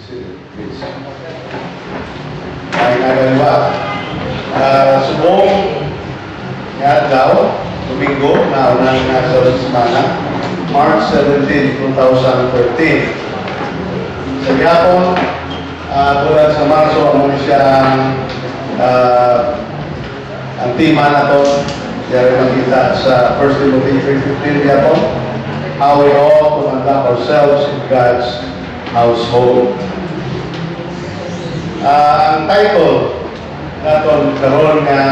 Please. Ay nagaliwa. Subong nga daw, Domingo, na unang nasa semana, March 17, 2013. Sa Japon, tulad sa Marso, ano siya ang tema na to, siya makita sa 1 Timothy 3:15 Japon, how we all to conduct ourselves in God's household. Ang title naton karon nga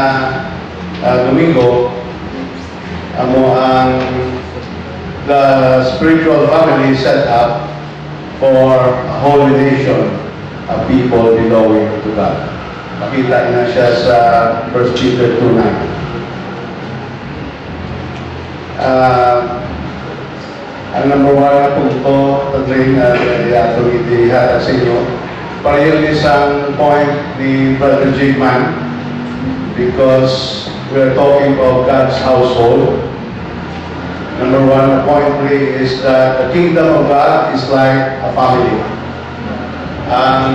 Domingo amo ang the spiritual family set up for a holy nation of people belonging to God. Makita na siya sa 1 Peter 2:9. Ang number one na punto pag-ring na itong itihala sa inyo pareho isang point ni Brother Jigman because we're talking about God's household. Number one, point 3 is that the kingdom of God is like a family. Ang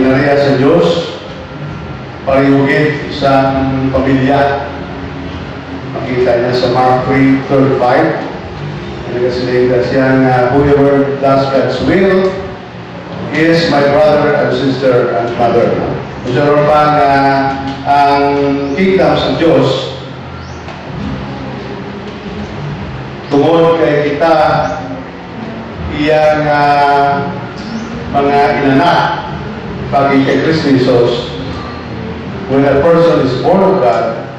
inariya sa Diyos, parihugit isang pamilya. Makita niya sa Mark 3:35. Nagkasilita siya nga, whoever does God's will is my brother and sister and mother. Usaron pa nga ang kingdom sa Diyos tungod kay kita iyang mga inanak pagi kay Kristo Jesus. When a person is born of God,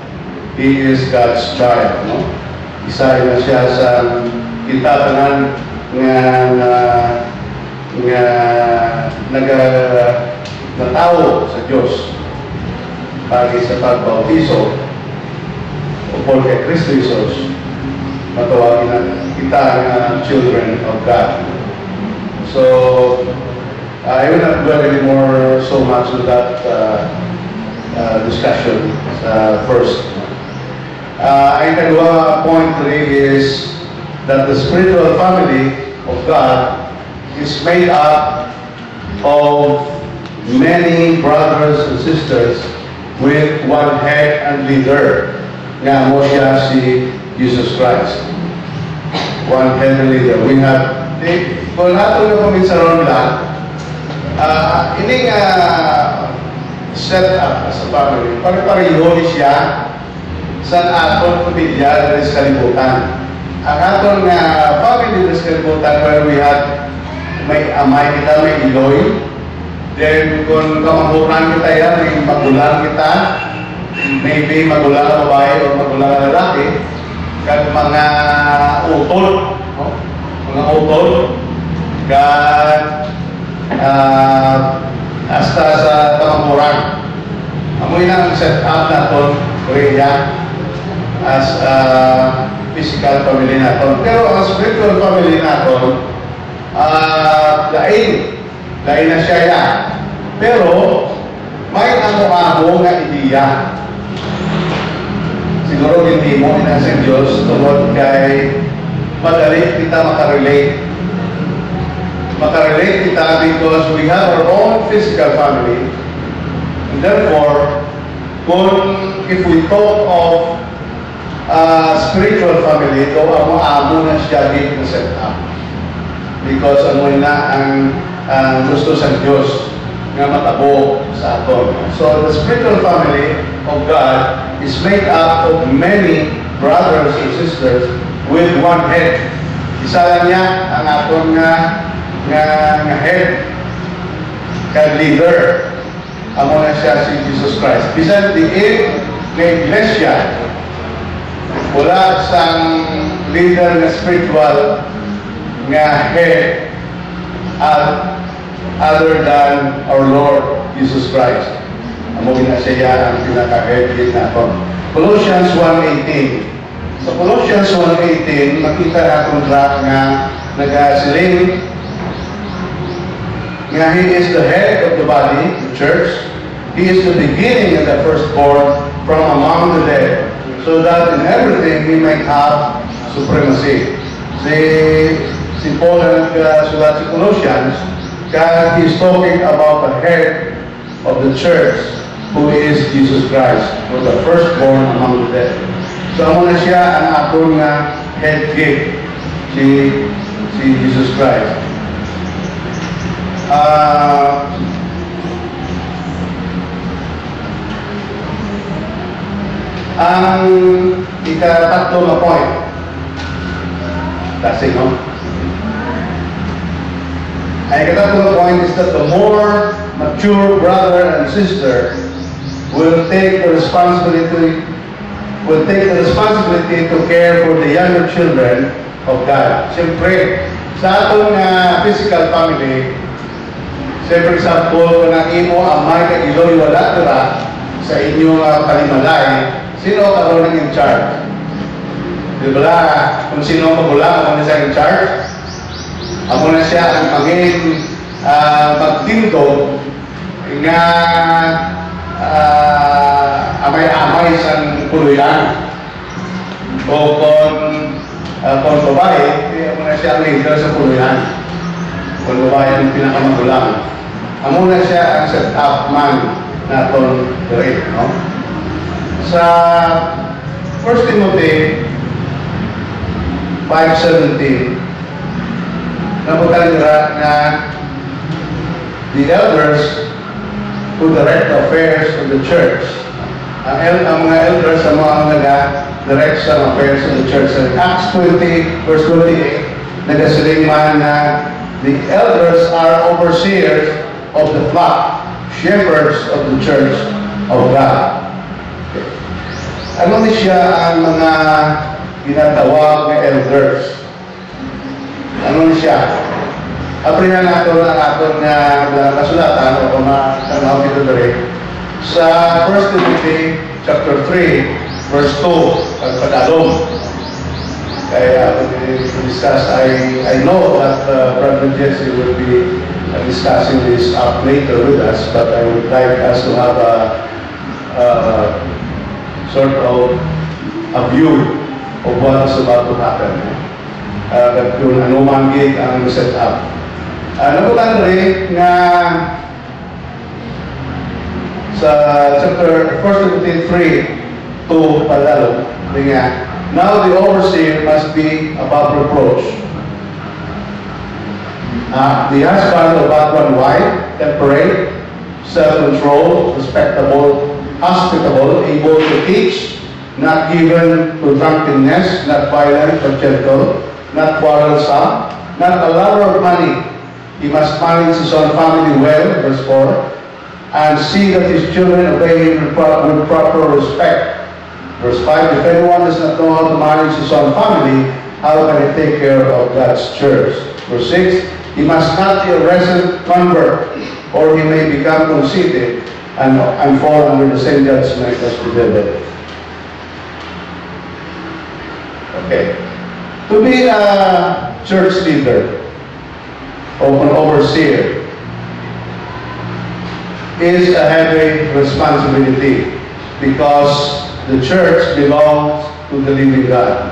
he is God's child. No? Isa na siya sa kita tanan nga natawo sa Diyos pagi sa pagbautiso o por kay Kristo Jesus, matawagin na kita nga children of God. So I will not dwell anymore so much on that discussion first. Ang dalawa, point 3 is that the spiritual family of God is made up of many brothers and sisters with one head and leader. Nga mo siya si Jesus Christ. One head and leader. We have, kung lahat na paminsaron lang, ini nga set up as a family. Pare-pareho siya sa aton pamilya sa kalibutan. Ang aton nga family sa kalibutan where we had may amay kita, may iloy. Then, kung kamahuran kita yan, may magulang kita, maybe magulang na babae o magulang na lalaki, kag mga utol, no? Mga utol, kag hasta sa kamahuran. Amoy na ang set up natin, Korea, as physical family natin. Pero ang spiritual family natin, lain na siya yan. Pero may amo-amo nga ideya. Siguro hindi mo inasang Diyos tungkol kay madali kita makarelate. Makarelate kita because we have our own physical family. And therefore, if we talk of spiritual family, ito amo-amo na siya din na set up. Because ano na ang gusto sa Diyos nga matabo sa aton. So the spiritual family of God is made up of many brothers and sisters with one head. Isa lang niya ang aton nga head kag leader. Amo na siya si Jesus Christ. Bisan diin nga iglesia, wala sang leader na spiritual nga head other than our Lord Jesus Christ. Amo na siya ang pinaka-head natin. Colossians 1:18. Sa Colossians 1:18, makita natin nga nag-asiling nga He is the head of the body, the church. He is the beginning and the firstborn from among the dead, so that in everything He might have supremacy. Si Paul nagsulat sa Colossians, God is talking about the head of the church, who is Jesus Christ, who the firstborn among the dead. So amo na siya ang atong head king, si Jesus Christ. Ang ikatatlo na point, that's it, no? Ang ikatatlo na point is that the more mature brother and sister will take the responsibility to care for the younger children of God. Siyempre, sa atong physical family, say for example, kung ang imo amay ka iloy wala tira sa inyong palimalay, sino karoon ng in charge? Di ba kung sino magulang ako na siya in charge? Ako na siya ang magtindog nga amay-amay sa puluyan. O kung babae, ako na siya ang leader sa puluyan. Kung babae ang pinakamagulang. Ako na siya ang set-up man na itong direct, no? Sa 1 Timothy 5:17, nabutan nila na the elders who direct the affairs of the church. Ang mga elders ang mga nag-direct sa affairs of the church. In Acts 20, verse 28, nagasiling man na the elders are overseers of the flock, shepherds of the church of God. Ano ni siya ang mga ginatawag na elders? Ano ni siya? Aprihan nato ang aton nga kasulatan o matanaw dito dere sa 1 Timothy chapter 3 verse 2 ang padalong. Kaya discuss, I know that Brother Jesse will be discussing this up later with us, but I would like us to have a sort of a view of what is about to happen. That kung anumang gate ang set up. Nabutan rin nga sa chapter 1 Timothy 3 to padalo, nga, now the overseer must be above reproach. The husband of one wife, temperate, self-controlled, respectable, hospitable, able to teach, not given to drunkenness, not violent but gentle, not quarrelsome, not a lover of money. He must manage his own family well, verse 4, and see that his children obey him with proper respect. Verse 5, if anyone does not know how to manage his own family, how can he take care of God's church? Verse 6, he must not be a recent convert, or he may become conceited and fall under the same judgment as the devil. Okay. To be a church leader or an overseer is a heavy responsibility because the church belongs to the living God.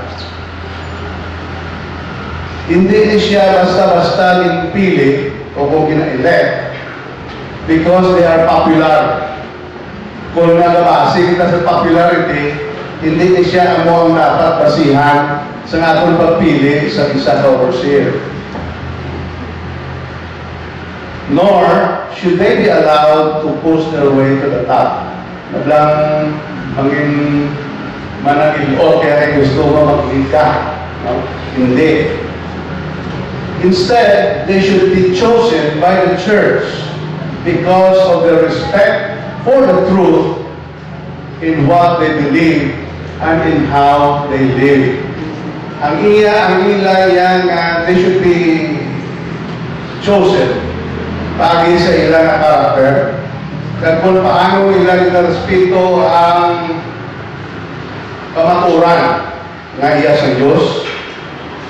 Hindi siya basta-basta pinili o kung gina-elect because they are popular. Kung nagabasi kita sa popularity, hindi siya ang dapat basihan sa atong pagpili sa isa ka overseer. Nor should they be allowed to push their way to the top. Nablang maging managil o kaya gusto mo mag-lead ka. No? Hindi. Instead, they should be chosen by the church because of their respect for the truth in what they believe and in how they live. Ang ila yang they should be chosen pagi sa ilang karakter kag kung paano ilang respeto ang kamaturan nga iya sa Diyos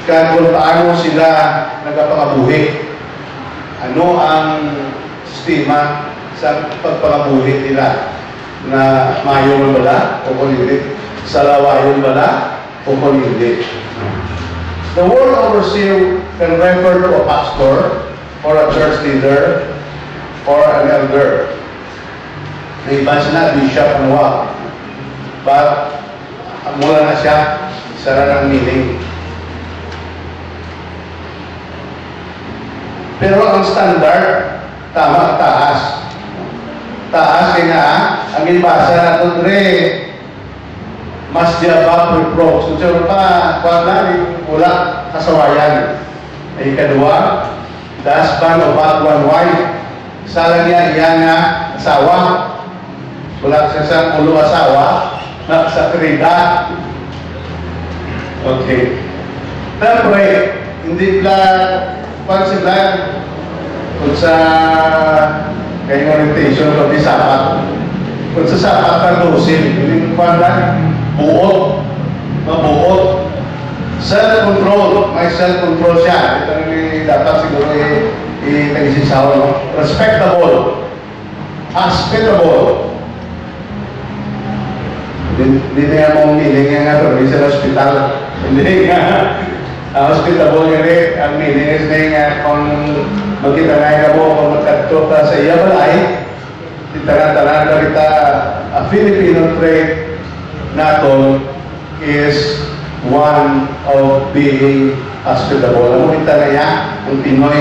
kag kung paano sila nagapakabuhi. Ano ang sistema sa pagpakabuhi nila na mayo bala o kung hindi, salawayon bala o kung hindi. The word overseer can refer to a pastor, for a church leader or an elder. The iba sila, bishop and what. But, mula na siya, sara ng meaning. Pero ang standard, tama, taas. Taas kaya nga, ang ibasa na ito, mas di above reproach. So, siya pa, wala kasawayan. Ay kadua, the husband of one wife. Sala niya, iya nga, asawa. Wala siya sa ulo asawa, na sa krida. Okay. Siyempre, hindi pag sila, kung sa kayong orientation, kung di sapat. Kung sa sapat ang lusin, hindi pa lang, buot, mabuot. Self-control, may self-control siya. Ito rin dapat siguro i-nagsisawa, no? Respectable, hospitable. Hindi na mong meaning nga, pero sa hospital. Hindi nga. Hospitable nga rin, ang meaning is nga, kung magkita nga mo, kung magkadto ka sa iya balay, titanan-tanan ka kita, a Filipino trait nato is one of being hospitable. Alam mo kita na yan, ang Pinoy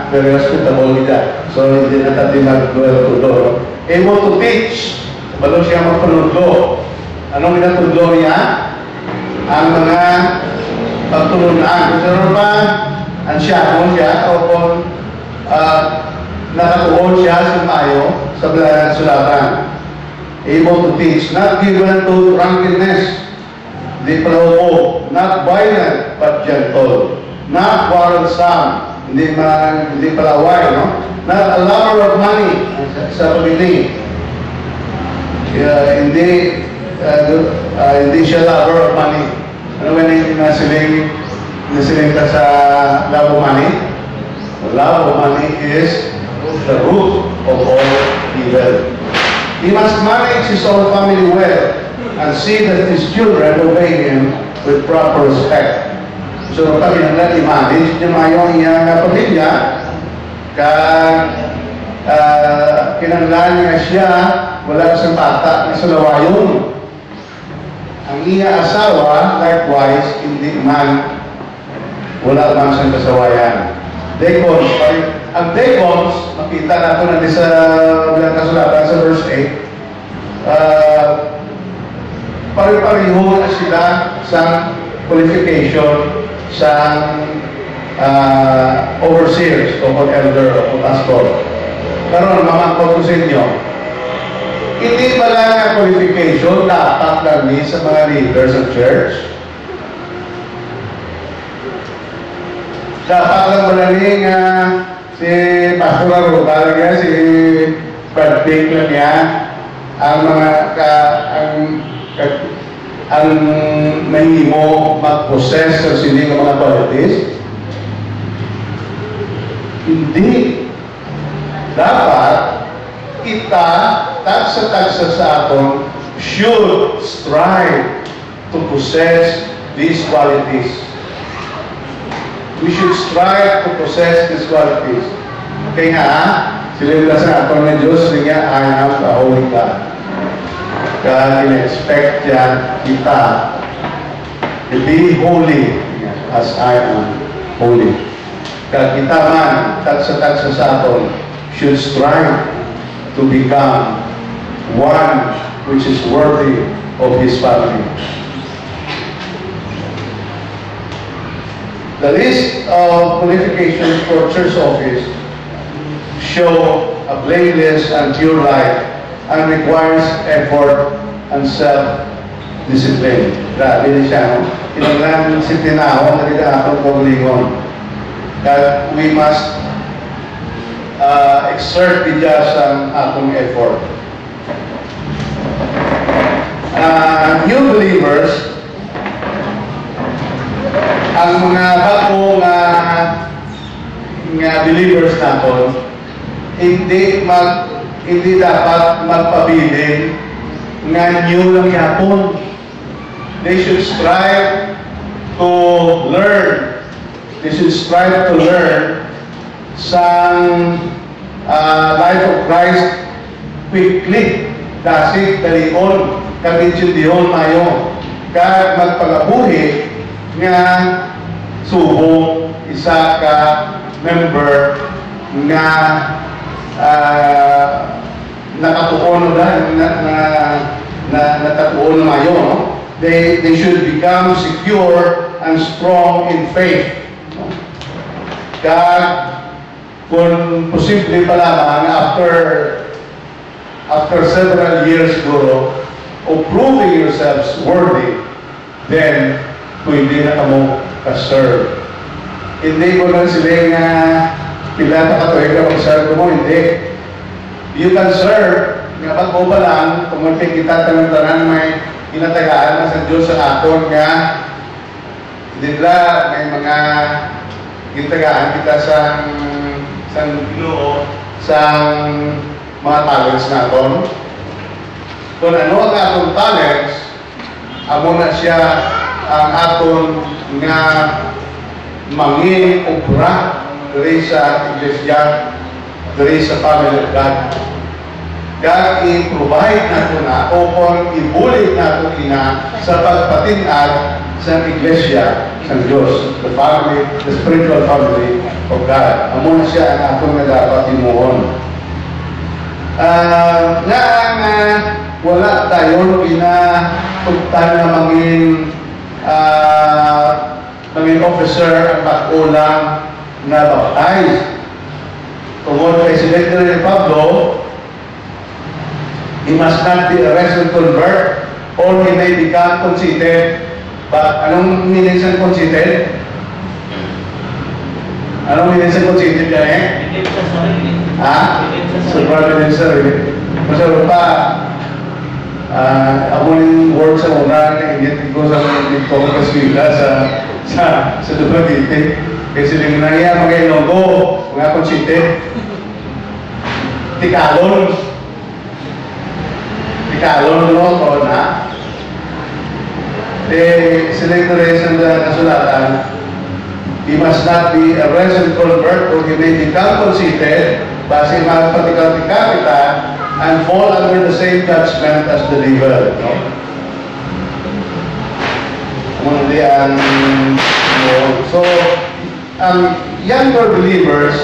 very hospitable kita. So, hindi na tayo mag-tudlo. Able to teach, balo siya magpanudlo. Anong pinatudlo niya? Ang mga pagtulunan. Kung saan pa, ang siya o kung nakatuon siya sa mayo sa sulatan. Able to teach, not given to drunkenness, di palaupo, not violent but gentle, not quarrelsome, hindi palaway, no? Not a lover of money, sa pagdating. Hindi siya lover of money. Ano ba yung nasiling ka sa love of money? Love of money is the root of all evil. He must manage his own family well and see that his children obey him with proper respect. So, kami nang i-manage, yung mayong iyang pamilya, kinanglan niya siya, wala sa bata, na sa lawayon. Ang iya asawa, likewise, hindi man, wala man siyang kasawayan. Deacons, ang deacons, makita natin natin sa bilang kasulatan sa verse 8, pare-pareho na sila sa qualification sa overseers o elder o pastor. Karon mamangkot ko sa inyo, hindi ba lang ang qualification dapat lang sa mga leaders of church? Dapat lang malaling si Pastor Aro, talaga si Brad Pick lang yan, ang mga ang mahimo mag-possess sa sining mga qualities? Hindi. Dapat kita, tagsa-tagsa sa aton, should strive to possess these qualities. We should strive to possess these qualities. Kaya nga, sila sa aton ng Diyos, niya, I am the Holy God. Kaya in-expect niya kita to be holy as I am holy. Kaya kita man, tagsa-tagsa sa aton, should strive to become one which is worthy of His family. The list of qualifications for church office show a blameless and pure life and requires effort and self-discipline. Grabe din siya, no? Ilang disiplinahon na rin atong paglingon. That we must exert bidyas ang atong effort. New believers, ang mga bago nga believers natin, hindi dapat magpabilin nga new lang yapon. They should strive to learn. They should strive to learn sa life of Christ quickly, dasig, dalion, kabitsindihon mayo, kag magpagabuhi nga subong isa ka member nga nakatuon na natatuon mayo, no? They should become secure and strong in faith. No? Kag kung posible pa lamang after several years siguro of proving yourselves worthy, then pwede na kamo ka-serve. Hindi ko lang sila nga pila pa katuig na mag-serve mo, hindi. You can serve, nga ba't mo pa lang, kung magkikita tanan may inatagaan na sa Diyos sa aton nga, nila may mga inatagaan kita sa Ginoo, sa mga talents naton. Kung ano ang atong talents, amo na siya ang aton nga mangin obra diri sa iglesia, diri sa family of God. Kaya i-provide nato na o kung ibulit nato ina sa pagpatinag sa iglesia sa Diyos, the family, the spiritual family of God. Amo na siya ang atong nga dapat imuhon. Wala tayo pinapugtan na mangin officer ang pag-ulang na baptize. Tungkol kay Secretary Pablo, he must not be arrested and convert, or he may become conceited. But anong meaning sa conceited? Anong meaning sa conceited ka eh? Ha? Sobrang sa sarili. Masarap pa, ako yung word sa una, ingit ko sa kaswila sa Dumaguete. Kasi lang nangyaya mga ilonggo, mga konsite. Tikalon, no, to na. Sila ito rin sa kasulatan, he must not be a resident convert or he may become conceited, base magpatikal kita, and fall under the same judgment as the devil. No? So, younger believers,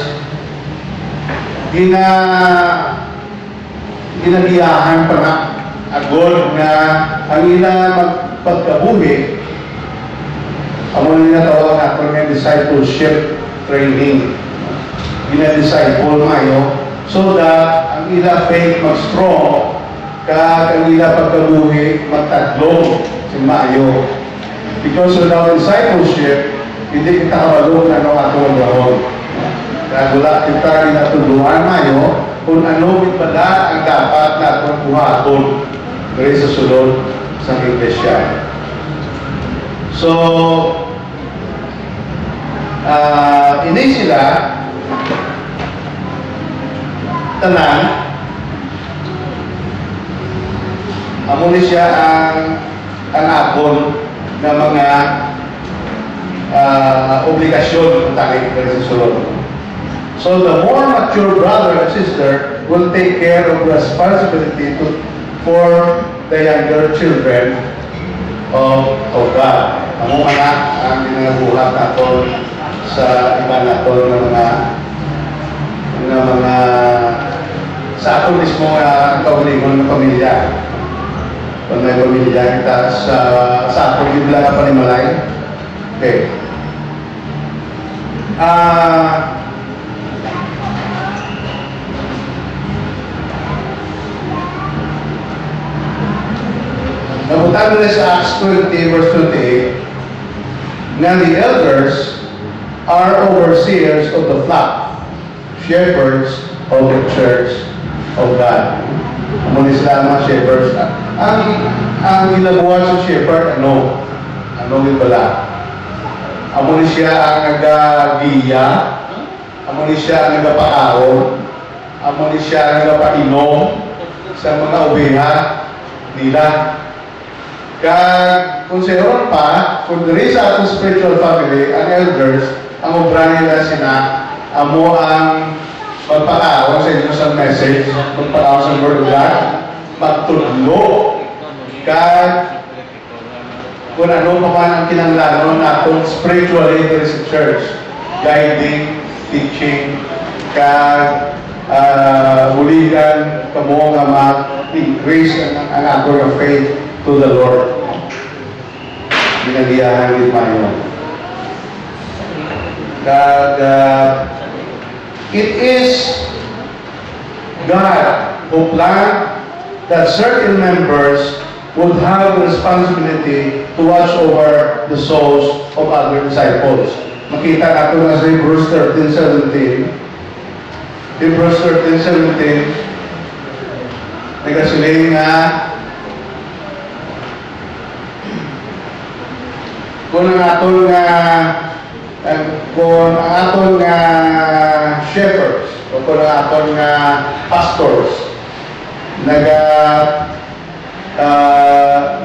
ginagiyahan pa na agod na ang ilang magpagkabuhi, ang mga ninatawag natin ng discipleship training. Gina-disciple mayo so that ang ilang faith mag-strong kag ang ilang pagkabuhi magtaglong si mayo. Because without discipleship, hindi kita kabalog na ano ato ang gawon. Kaya wala kita ninatuluan mayo kung ano pala ang dapat na atong buhaton dahil sa sulod sa iglesia. So, ini sila tanan, amo ni siya ang apon ng mga obligasyon ng tanging dahil sa sulod. So the more mature brother and sister will take care of the responsibility for the younger children of God. Ang anak ang ginagabuhat nato sa iba nato ng mga sa ato mismo kaulingon ng pamilya. Kung may pamilya kita sa ato bibla na panimalay. Okay. Nabutan nila sa Acts 20 verse 28 na the elders are overseers of the flock, shepherds of the church of God. Ang sila mga shepherds. Ang ginabuhat sa shepherd, ano yung pala? Amo ni siya ang nagagiya, amo ni siya ang nagapaaon, amo ni siya ang nagapainom sa mga oveha nila. Kung sayon pa, kung diri sa atong spiritual family, ang elders, ang obra nila sina amo ang magpakaon sa inyo sa message, magpakaon sa Word of God, magtudlo, kag kung ano pa man ang kinanglanon natong spiritual leaders sa church, guiding, teaching, kag buligan, kamo nga ma-increase ang ato ng faith to the Lord. Ginagayahan din mayo. Kag it is God who planned that certain members would have the responsibility to watch over the souls of other disciples. Makita nato na sa Hebrews 13:17. Hebrews 13:17 nagasiling nga kung ang aton nga shepherds o kung ang aton nga pastors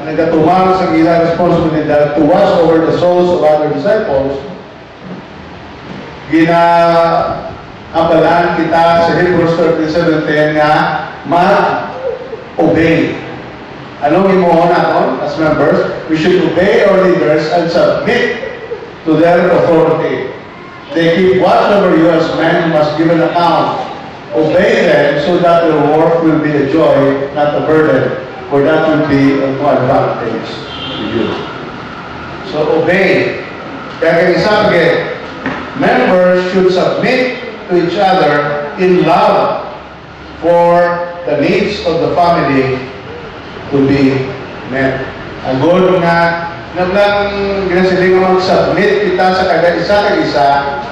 nagatumang sa ilang responsibilidad to watch over the souls of other disciples, ginaabalaan kita sa Hebrews 13:17 nga ma-obey. Anong imuhon natin as members? We should obey our leaders and submit to their authority. They keep watch over you as men who must give an account. Obey them so that their work will be a joy, not a burden, for that will be of no advantage to you. So obey. Kaya isa again, members should submit to each other in love for the needs of the family to be met. Ang goal nga naglang ginasiling nga mag-submit kita sa isa kag isa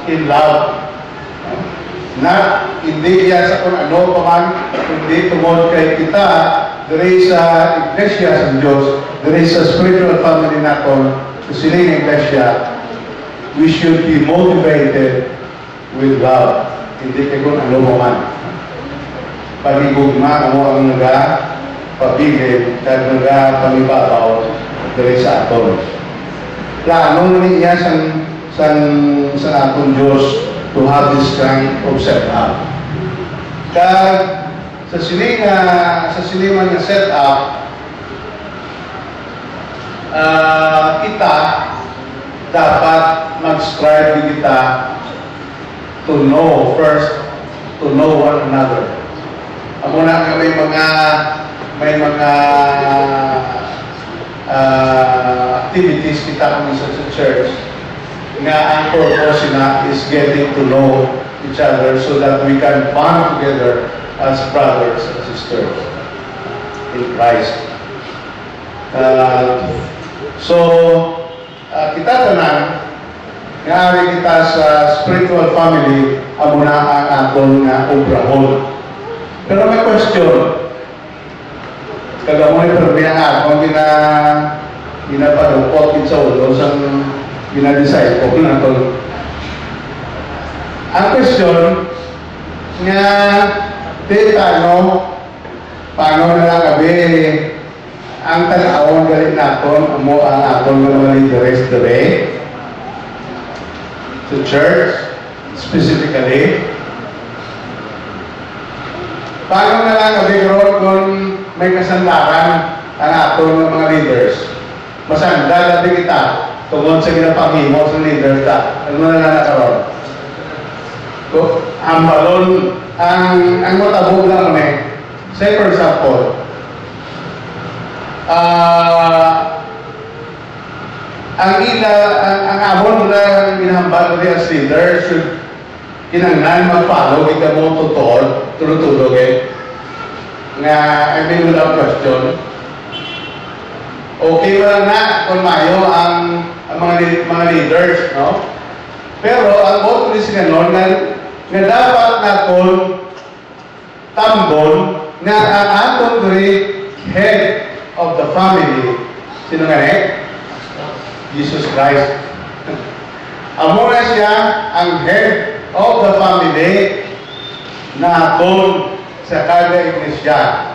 in love. Na hindi yan sa kung ano pa man, hindi tungod kay kita diri sa iglesia sa Diyos, diri sa spiritual family naton, sa siling iglesia, we should be motivated with love. Hindi kay kung ano pa man. Pagigugma mo ang pabigay kag pamibabaw diri sa aton. Plano niya sa aton Diyos to have this kind of setup. Kag sa silingan nga setup, kita dapat mag-strive kita to know first, to know one another. Amo na nga may mga activities kita kami sa church nga ang purpose na is getting to know each other so that we can bond together as brothers and sisters in Christ. Kita tanan nga ari kita sa spiritual family amo na ang aton nga obrahon. Pero may question. Kagamoy pero binangat kung ginapadupot sa ulo sa ginadeside ko naton. Ang question nga paano na lang gabi ang tanawon galit naton amo ang aton mga leaders dere to church specifically. Paano na lang gabi kung may kasandaran ang aton mga leaders? Masanda natin kita tungkol sa ginapangimo sa leaders ta. Ano na lang nakaroon? Ang balon, ang matabog lang kami. Say for example, ang amon na ginahambal ko as leader should kinanglan mag-follow ika mo totoo, tulog-tulog nga I mean without question. Okay wala na kung mayo ang mga leaders, no? Pero ang vote ni Singanon nga dapat naton tambon nga ang aton head of the family, sino nga Jesus Christ. Amo na siya ang head of the family na aton sa kada iglesia.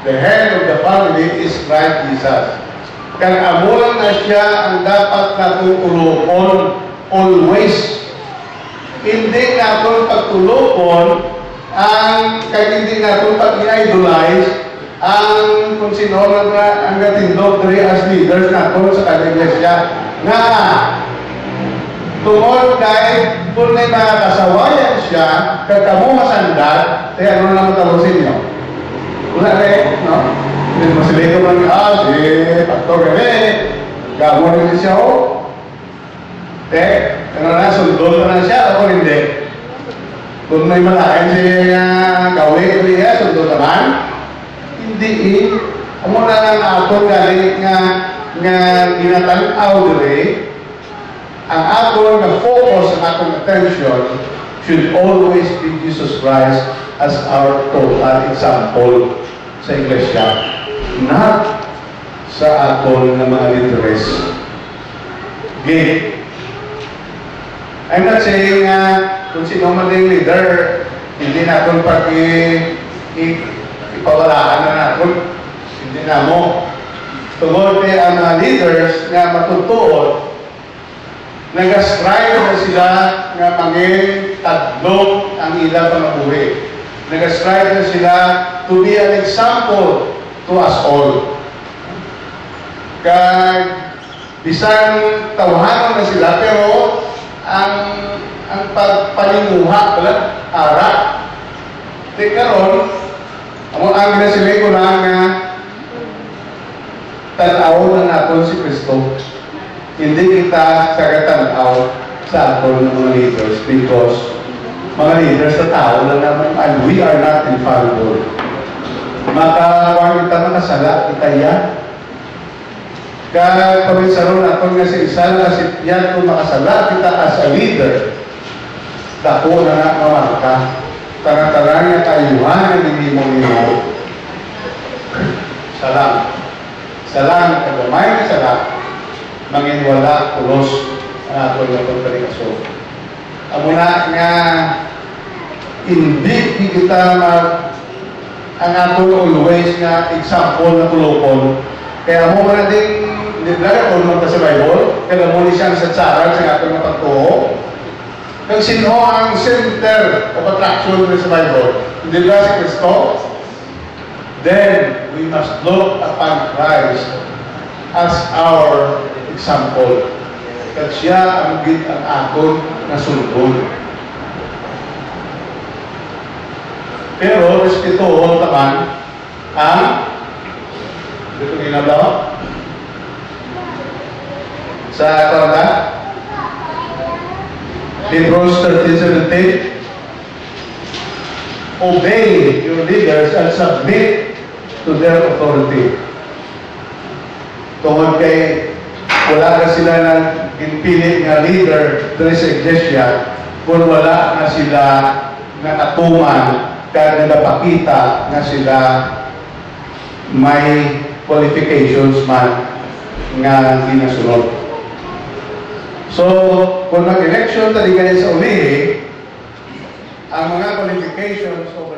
The head of the family is Christ Jesus. Kang amo lang na siya ang dapat natutulungon always. hindi natin pagtulupon ang hindi natin pag-idolize ang kung sino ang gatindog diri as leaders natin sa kada iglesia nga tungod kay kung may mga kasawayan siya kagamo masandat kaya ano naman tawag sa inyo wala rin no? Hindi masilito lang si pastor gamo rin siya ano na, sundol na siya o hindi? Kung may malaking siya gawin o iya, sundol naman? Hindi Amo na lang aton galing nga ginatanaw dire, ang aton na focus, ang aton attention should always be Jesus Christ as our total example sa iglesia. Not sa aton na mga leaders. Okay. I'm not saying kung sino man yung leader, hindi natin ipawalaan na natin. Hindi na mo. Tungkol kay ang mga leaders na matutuot, nag-ascribe na sila nga mangin tadlok ang ilang panabuhi. Nag-ascribe na sila to be an example to us all. Kaya bisan tawahan na sila, pero ang pagpalimuha pala ara di karon ang ginasilay ko lang nga tanaw na natin si Kristo, hindi kita tagatanaw sa aton ng mga leaders because mga leaders sa tao lang naman and we are not infallible. Makawang kita makasala kita yan. Kaya paminsaron natin nga sa isa na yan kung makasala kita as a leader, dako na nga mamarka. Tara-tara nga tayuhan ang hindi mo nimo. Salam. Salam, kagamay na salam, manginwala, pulos, ang ato na pagkalikasyon. Amo na nga, hindi kita ang ato always nga example na kulupon. Kaya mo na din nilagay ko naman sa Bible, kaya mo ni siyang satsaran sa ating pagtuho. Kung sino ang center of attraction sa Bible, hindi ba si Kristo? Then, we must look upon Christ as our example. At siya ang gid ang aton na sulbon. Pero, respetuhon naman ang dito ginagawa sa Torah, Hebrews 13:17, obey your leaders and submit to their authority. Tungkol kay wala na sila ng pinili nga leader dito sa iglesia kung wala na sila nakatuman kaya napakita na sila may qualifications man nga ginasunod. So, kung nag-election talaga sa ulihi, ang mga qualifications of